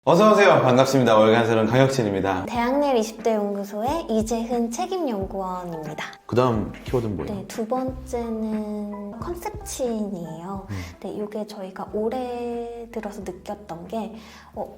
어서오세요. 반갑습니다. 월간설은 강혁진입니다. 대학낼 20대 연구소의 이재훈 책임연구원입니다. 그 다음 키워드는 뭐예요? 네, 두 번째는 컨셉친이에요. 네, 이게 저희가 올해 들어서 느꼈던 게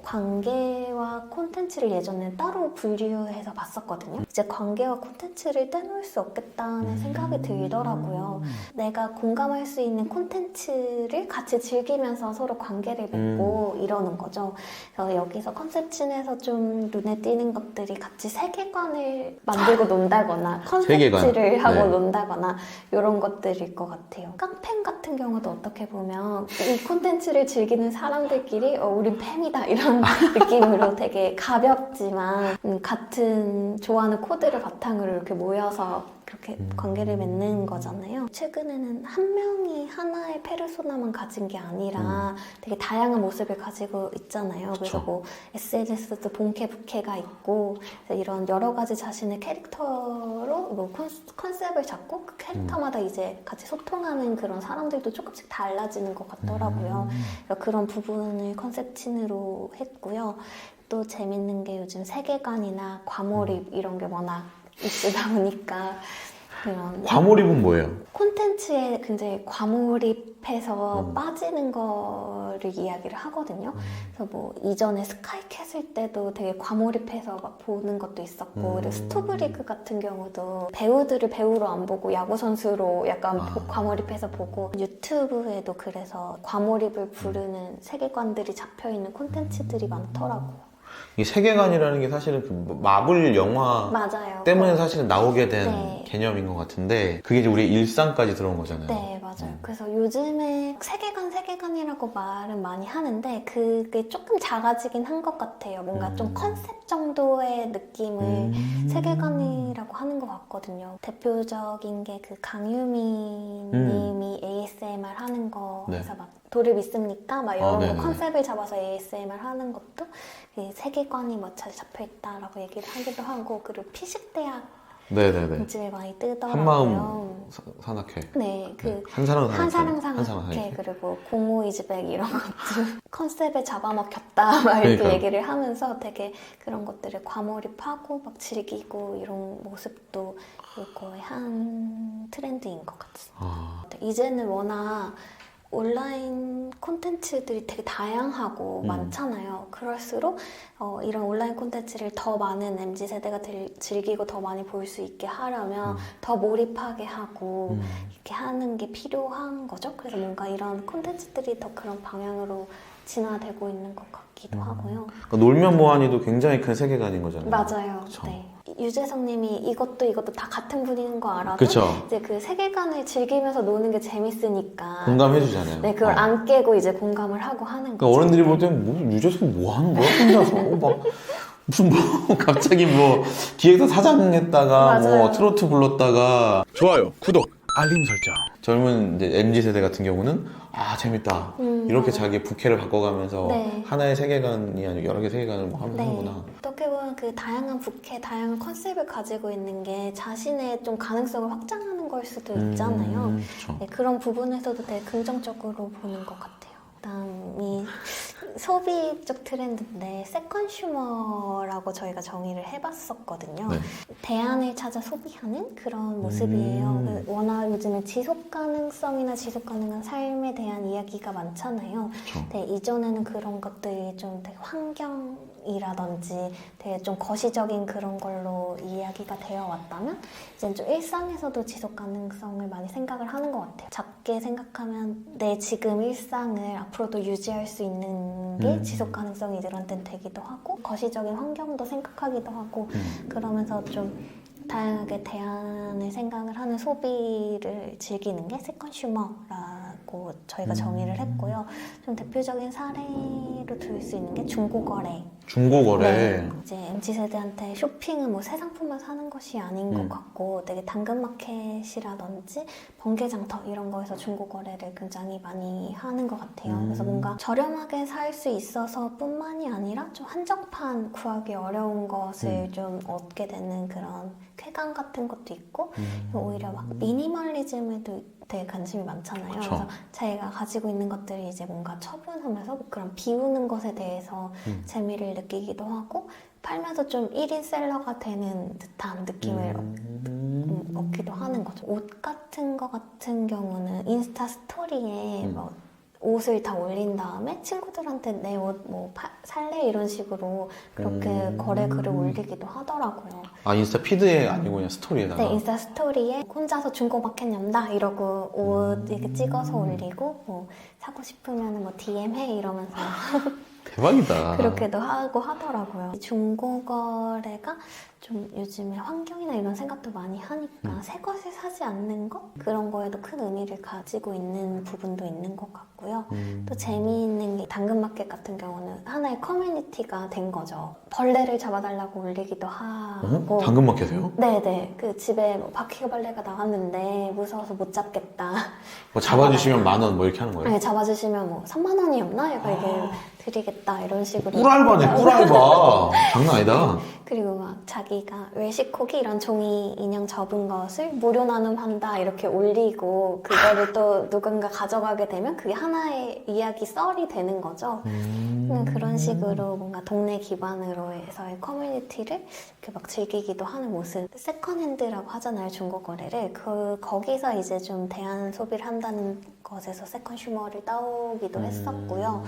관계와 콘텐츠를 예전에 따로 분류해서 봤었거든요. 이제 관계와 콘텐츠를 떼놓을 수 없겠다는 생각이 들더라고요. 내가 공감할 수 있는 콘텐츠를 같이 즐기면서 서로 관계를 맺고 이러는 거죠. 그래서 여기서 컨셉친에서 좀 눈에 띄는 것들이 같이 세계관을 만들고 논다거나 컨셉츠를 하고 논다거나 이런 것들일 것 같아요. 깡팬 같은 경우도 어떻게 보면 이 콘텐츠를 즐기는 사람들끼리 우린 팬이다 이런 느낌으로 되게 가볍지만 같은 좋아하는 코드를 바탕으로 이렇게 모여서 그렇게 관계를 맺는 거잖아요. 최근에는 한 명이 하나의 페르소나만 가진 게 아니라 되게 다양한 모습을 가지고 있잖아요. 그래서 뭐 SNS도 본캐, 부캐가 있고 이런 여러 가지 자신의 캐릭터로 뭐 컨셉을 잡고 그 캐릭터마다 이제 같이 소통하는 그런 사람들도 조금씩 달라지는 것 같더라고요. 그런 부분을 컨셉친으로 했고요. 또 재밌는 게 요즘 세계관이나 과몰입 이런 게 워낙 이슈다 보니까 그런 과몰입은 뭐예요? 콘텐츠에 굉장히 과몰입해서 빠지는 거를 이야기를 하거든요. 그래서 뭐 이전에 스카이캐슬 때도 되게 과몰입해서 막 보는 것도 있었고 그리고 스토브리그 같은 경우도 배우들을 배우로 안 보고 야구 선수로 약간 과몰입해서 보고 유튜브에도 그래서 과몰입을 부르는 세계관들이 잡혀있는 콘텐츠들이 많더라고요. 이 세계관이라는 게 사실은 그 마블 영화 맞아요. 때문에 사실은 나오게 된 개념인 것 같은데 그게 이제 우리 일상까지 들어온 거잖아요. 네, 맞아요. 그래서 요즘에 세계관이라고 말은 많이 하는데 그게 조금 작아지긴 한 것 같아요. 뭔가 좀 컨셉 정도의 느낌을 세계관이라고 하는 것 같거든요. 대표적인 게 그 강유미 님이 ASMR 하는 거에서 막 도를 믿습니까? 막 이런 거 컨셉을 잡아서 ASMR 하는 것도 세계관이 뭐 잘 잡혀있다라고 얘기를 하기도 하고 그리고 피식대학 요즘에 많이 뜨더라고요. 한마음 산악회. 네, 한사랑 산악회 그리고 공호 이즈백 이런 것들 컨셉에 잡아먹혔다 막 이렇게 얘기를 하면서 되게 그런 것들을 과몰입하고 막 즐기고 이런 모습도 이거의 한 트렌드인 것 같습니다. 이제는 워낙 온라인 콘텐츠들이 되게 다양하고 많잖아요. 그럴수록 이런 온라인 콘텐츠를 더 많은 MZ세대가 즐기고 더 많이 볼 수 있게 하려면 더 몰입하게 하고 이렇게 하는 게 필요한 거죠. 그래서 뭔가 이런 콘텐츠들이 더 그런 방향으로 진화되고 있는 것 같기도 하고요. 그러니까 놀면 뭐하니도 굉장히 큰 세계관인 거잖아요. 맞아요. 그쵸? 네. 유재석 님이 이것도 다 같은 분인 거 알아도 그쵸? 이제 그 세계관을 즐기면서 노는 게 재밌으니까 공감해주잖아요. 네, 그걸 안 깨고 이제 공감을 하고 하는 거죠. 그러니까 어른들이 볼 때는 뭐 유재석 뭐 하는 거야? 혼자서 막 무슨 뭐 갑자기 뭐 기획사 사장했다가 뭐 트로트 불렀다가 좋아요, 구독, 알림 설정. 젊은 이제 MZ세대 같은 경우는 재밌다 이렇게 자기 부캐를 바꿔가면서 하나의 세계관이 아니고 여러 개의 세계관을 뭐 하는구나. 어떻게 보면 그 다양한 부캐, 다양한 컨셉을 가지고 있는 게 자신의 좀 가능성을 확장하는 걸 수도 있잖아요. 네, 그런 부분에서도 되게 긍정적으로 보는 것 같아요. 그다음이 소비 쪽 트렌드인데 세컨슈머라고 저희가 정의를 해봤었거든요. 대안을 찾아 소비하는 그런 모습이에요. 워낙 요즘에 지속 가능성이나 지속 가능한 삶에 대한 이야기가 많잖아요. 네, 이전에는 그런 것들이 좀 되게 환경이라든지 되게 좀 거시적인 그런 걸로 이야기가 되어 왔다면 이제는 좀 일상에서도 지속 가능성을 많이 생각을 하는 것 같아요. 작게 생각하면 내 지금 일상을 앞으로도 유지할 수 있는 게 지속 가능성이 이들한테는 되기도 하고 거시적인 환경도 생각하기도 하고 그러면서 좀 다양하게 대안을 생각을 하는 소비를 즐기는 게 세컨슈머라고 저희가 정의를 했고요. 좀 대표적인 사례로 들 수 있는 게 중고거래. 네, 이제 MZ세대한테 쇼핑은 뭐 새 상품만 사는 것이 아닌 것 같고 되게 당근마켓이라든지 번개장터 이런 거에서 중고거래를 굉장히 많이 하는 것 같아요. 그래서 뭔가 저렴하게 살 수 있어서 뿐만이 아니라 좀 한정판 구하기 어려운 것을 좀 얻게 되는 그런 쾌감 같은 것도 있고 오히려 막 미니멀리즘에도 되게 관심이 많잖아요. 그쵸. 그래서 자기가 가지고 있는 것들이 이제 뭔가 처분하면서 그런 비우는 것에 대해서 재미를 느끼기도 하고 팔면서 좀 1인 셀러가 되는 듯한 느낌을 얻기도 하는 거죠. 옷 같은 거 같은 경우는 인스타 스토리에 뭐 옷을 다 올린 다음에 친구들한테 내 옷 뭐 살래 이런 식으로 그렇게 거래 글을 올리기도 하더라고요. 아, 인스타 피드에 아니고 그냥 스토리에다가? 네, 인스타 스토리에 혼자서 중고마켓 연다 이러고 옷 이렇게 찍어서 올리고 뭐 사고 싶으면 뭐 DM 해 이러면서 대박이다. 그렇게도 하고 하더라고요. 중고거래가 좀 요즘에 환경이나 이런 생각도 많이 하니까 새 것을 사지 않는 것? 그런 거에도 큰 의미를 가지고 있는 부분도 있는 것 같고요. 또 재미있는 게 당근마켓 같은 경우는 하나의 커뮤니티가 된 거죠. 벌레를 잡아달라고 올리기도 하고 당근마켓에요? 네네. 그 집에 뭐 바퀴벌레가 나왔는데 무서워서 못 잡겠다. 뭐 잡아주시면 10,000원 뭐 이렇게 하는 거예요? 네, 잡아주시면 뭐 3만 원이었나? 약간 이게 드리겠다 이런 식으로. 꿀알바네, 꿀알바. 장난 아니다. 그리고 막 자기가 외식코기 이런 종이 인형 접은 것을 무료 나눔한다 이렇게 올리고 그거를 또 누군가 가져가게 되면 그게 하나의 이야기 썰이 되는 거죠. 그런 식으로 뭔가 동네 기반으로 해서의 커뮤니티를 이렇게 막 즐기기도 하는 모습. 세컨핸드라고 하잖아요, 중고거래를. 거기서 이제 좀 대안 소비를 한다는 것에서 세컨슈머를 따오기도 했었고요.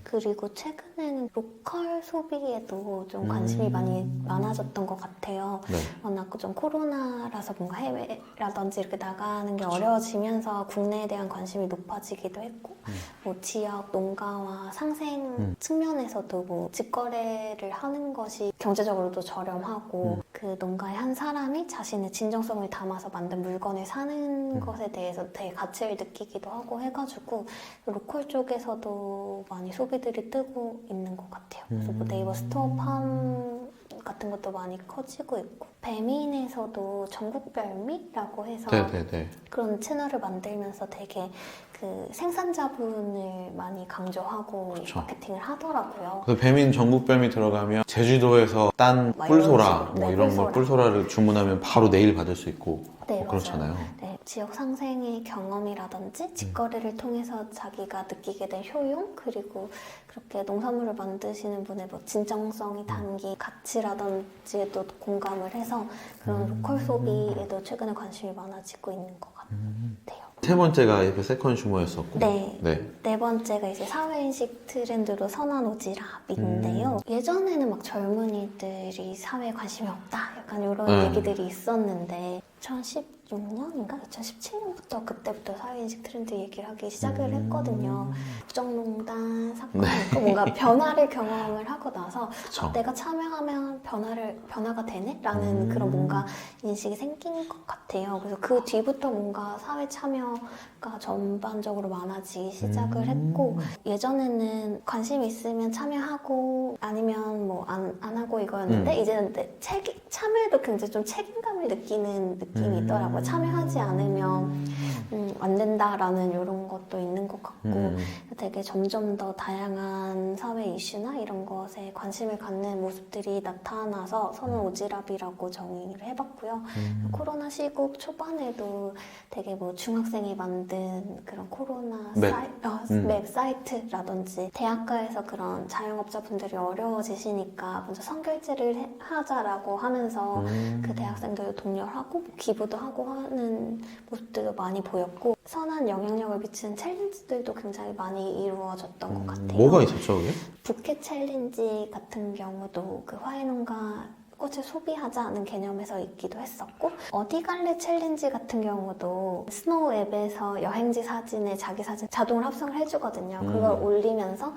그리고 최근에는 로컬 소비에도 좀 관심이 많아졌던 것 같아요. 네. 워낙 좀 코로나라서 뭔가 해외라든지 이렇게 나가는 게 어려워지면서 국내에 대한 관심이 높아지기도 했고, 뭐 지역 농가와 상생 측면에서도 뭐 직거래를 하는 것이 경제적으로도 저렴하고, 그 농가의 한 사람이 자신의 진정성을 담아서 만든 물건을 사는 것에 대해서 되게 가치를 느끼기도 하고 해가지고 로컬 쪽에서도 많이 소비들이 뜨고 있는 것 같아요. 그래서 뭐 네이버 스토어팜 같은 것도 많이 커지고 있고, 배민에서도 전국별미라고 해서 네네네. 그런 채널을 만들면서 되게 그 생산자분을 많이 강조하고 그쵸. 마케팅을 하더라고요. 그래서 배민 전국별미 들어가면 제주도에서 딴 막 꿀소라 이런 식으로. 뭐 네, 이런 꿀소라. 거 꿀소라를 주문하면 바로 내일 받을 수 있고 네, 뭐 그렇잖아요. 맞아요. 네, 지역 상생의 경험이라든지 직거래를 통해서 자기가 느끼게 된 효용, 그리고 그렇게 농산물을 만드시는 분의 뭐 진정성이 담긴 가치라든지에도 공감을 해서 그런 로컬 소비에도 최근에 관심이 많아지고 있는 것 같아요. 세 번째가 이렇게 세컨 슈머였었고. 네. 네. 네 번째가 이제 사회인식 트렌드로 선한 오지랖인데요. 예전에는 막 젊은이들이 사회에 관심이 없다. 약간 이런 얘기들이 있었는데 2016년인가? 2017년부터 그때부터 사회인식 트렌드 얘기를 하기 시작을 했거든요. 국정농단 사건 있고 뭔가 변화를 경험을 하고 나서 그쵸. 내가 참여하면 변화가 되네? 라는 그런 뭔가 인식이 생긴 것 같아요. 그래서 그 뒤부터 뭔가 사회 참여가 전반적으로 많아지기 시작을 했고, 예전에는 관심 있으면 참여하고 아니면 뭐 안 하고 이거였는데 이제는 참여에도 굉장히 좀 책임감을 느끼는 느낌이 있더라고요. 참여하지 않으면 안 된다라는 이런 것도 있는 것 같고, 되게 점점 더 다양한 사회 이슈나 이런 것에 관심을 갖는 모습들이 나타나서 선한 오지랖이라고 정의를 해봤고요. 코로나 시국 초반에도 되게 뭐 중학생이 만든 그런 코로나 맵 사이트라든지 대학가에서 그런 자영업자분들이 어려워지시니까 먼저 선결제를 하자라고 하면서 그 대학생들도 독려하고 기부도 하고 하는 모습들도 많이 보였고, 선한 영향력을 미치는 챌린지들도 굉장히 많이 이루어졌던 것 같아요. 뭐가 있었죠, 그게? 부케 챌린지 같은 경우도 그 화훼농가 꽃을 소비하자는 개념에서 있기도 했었고, 어디 갈래 챌린지 같은 경우도 스노우 앱에서 여행지 사진에 자기 사진 자동으로 합성을 해주거든요. 그걸 올리면서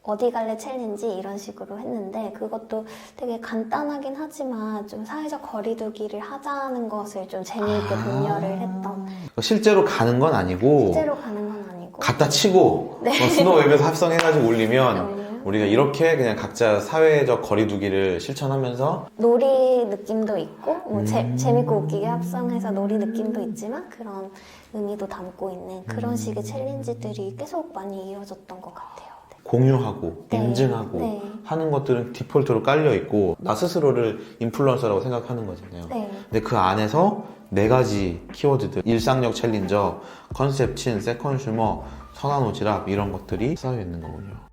어디 갈래 챌린지 이런 식으로 했는데, 그것도 되게 간단하긴 하지만 좀 사회적 거리두기를 하자는 것을 좀 재미있게 독려를 했던. 실제로 가는 건 아니고 실제로 가는 건 아니고 갖다 치고 스노우웹에서 합성해가지고 올리면 우리가 이렇게 그냥 각자 사회적 거리두기를 실천하면서 놀이 느낌도 있고 뭐 재밌고 웃기게 합성해서 놀이 느낌도 있지만 그런 의미도 담고 있는 그런 식의 챌린지들이 계속 많이 이어졌던 것 같아요. 공유하고 네. 인증하고 네. 하는 것들은 디폴트로 깔려 있고 나 스스로를 인플루언서라고 생각하는 거잖아요. 네. 근데 그 안에서 네 가지 키워드들, 일상력 챌린저, 컨셉 친, 세컨슈머, 선한 오지랖 이런 것들이 쌓여 있는 거군요.